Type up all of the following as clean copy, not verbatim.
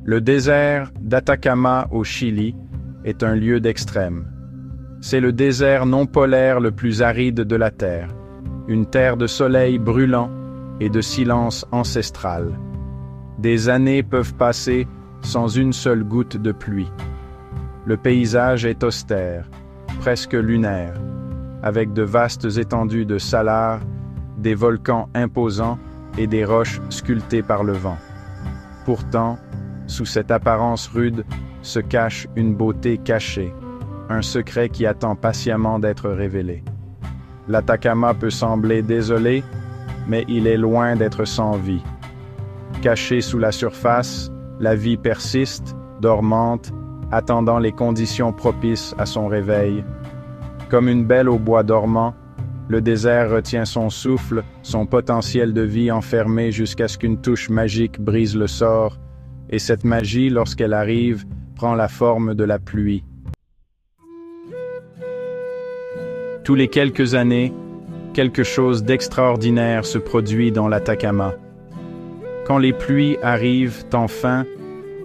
Le désert d'Atacama au Chili est un lieu d'extrême. C'est le désert non polaire le plus aride de la Terre, une terre de soleil brûlant et de silence ancestral. Des années peuvent passer sans une seule goutte de pluie. Le paysage est austère, presque lunaire, avec de vastes étendues de salars, des volcans imposants et des roches sculptées par le vent. Pourtant, sous cette apparence rude se cache une beauté cachée, un secret qui attend patiemment d'être révélé. L'Atacama peut sembler désolé, mais il est loin d'être sans vie. Caché sous la surface, la vie persiste, dormante, attendant les conditions propices à son réveil. Comme une belle au bois dormant, le désert retient son souffle, son potentiel de vie enfermé jusqu'à ce qu'une touche magique brise le sort, et cette magie, lorsqu'elle arrive, prend la forme de la pluie. Tous les quelques années, quelque chose d'extraordinaire se produit dans l'Atacama. Quand les pluies arrivent enfin,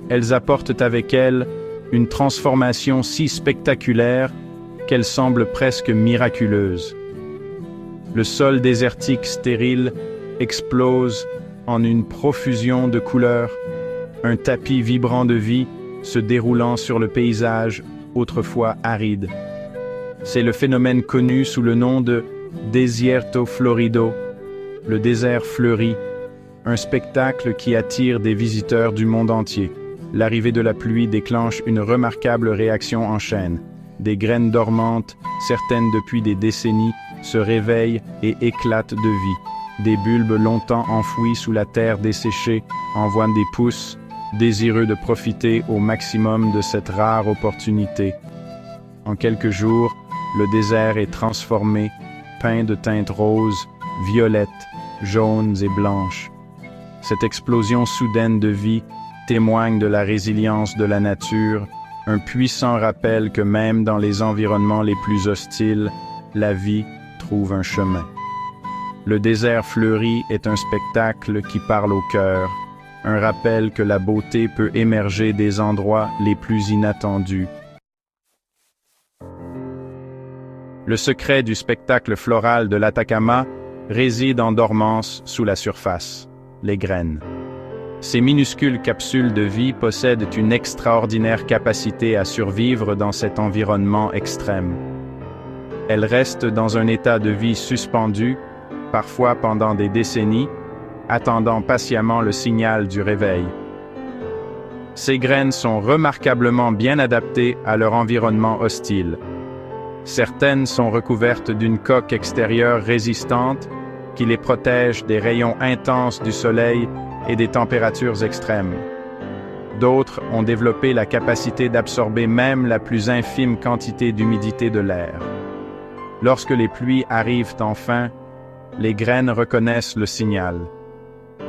elles apportent avec elles une transformation si spectaculaire qu'elle semble presque miraculeuse. Le sol désertique stérile explose en une profusion de couleurs, un tapis vibrant de vie se déroulant sur le paysage autrefois aride. C'est le phénomène connu sous le nom de Desierto Florido, le désert fleuri, un spectacle qui attire des visiteurs du monde entier. L'arrivée de la pluie déclenche une remarquable réaction en chaîne. Des graines dormantes, certaines depuis des décennies, se réveillent et éclatent de vie. Des bulbes longtemps enfouis sous la terre desséchée envoient des pousses, désireux de profiter au maximum de cette rare opportunité. En quelques jours, le désert est transformé, peint de teintes roses, violettes, jaunes et blanches. Cette explosion soudaine de vie témoigne de la résilience de la nature, un puissant rappel que même dans les environnements les plus hostiles, la vie trouve un chemin. Le désert fleuri est un spectacle qui parle au cœur, un rappel que la beauté peut émerger des endroits les plus inattendus. Le secret du spectacle floral de l'Atacama réside en dormance sous la surface, les graines. Ces minuscules capsules de vie possèdent une extraordinaire capacité à survivre dans cet environnement extrême. Elles restent dans un état de vie suspendu, parfois pendant des décennies, attendant patiemment le signal du réveil. Ces graines sont remarquablement bien adaptées à leur environnement hostile. Certaines sont recouvertes d'une coque extérieure résistante qui les protège des rayons intenses du soleil et des températures extrêmes. D'autres ont développé la capacité d'absorber même la plus infime quantité d'humidité de l'air. Lorsque les pluies arrivent enfin, les graines reconnaissent le signal.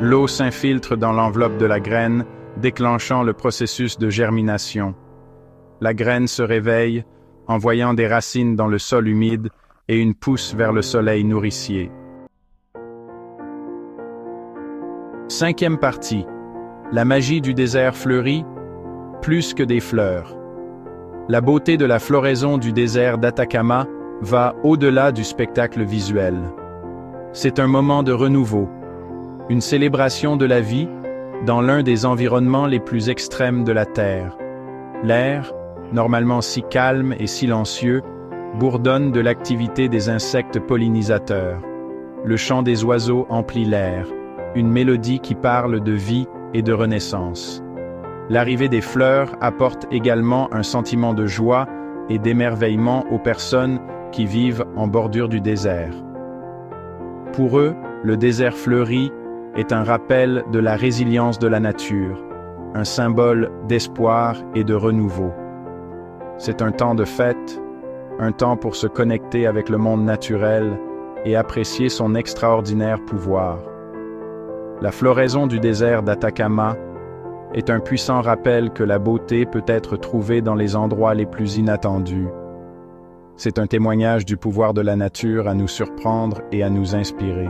L'eau s'infiltre dans l'enveloppe de la graine, déclenchant le processus de germination. La graine se réveille, envoyant des racines dans le sol humide et une pousse vers le soleil nourricier. Cinquième partie. La magie du désert fleuri, plus que des fleurs. La beauté de la floraison du désert d'Atacama va au-delà du spectacle visuel. C'est un moment de renouveau, une célébration de la vie dans l'un des environnements les plus extrêmes de la Terre. L'air, normalement si calme et silencieux, bourdonne de l'activité des insectes pollinisateurs. Le chant des oiseaux emplit l'air, une mélodie qui parle de vie et de renaissance. L'arrivée des fleurs apporte également un sentiment de joie et d'émerveillement aux personnes qui vivent en bordure du désert. Pour eux, le désert fleuri est un rappel de la résilience de la nature, un symbole d'espoir et de renouveau. C'est un temps de fête, un temps pour se connecter avec le monde naturel et apprécier son extraordinaire pouvoir. La floraison du désert d'Atacama est un puissant rappel que la beauté peut être trouvée dans les endroits les plus inattendus. C'est un témoignage du pouvoir de la nature à nous surprendre et à nous inspirer.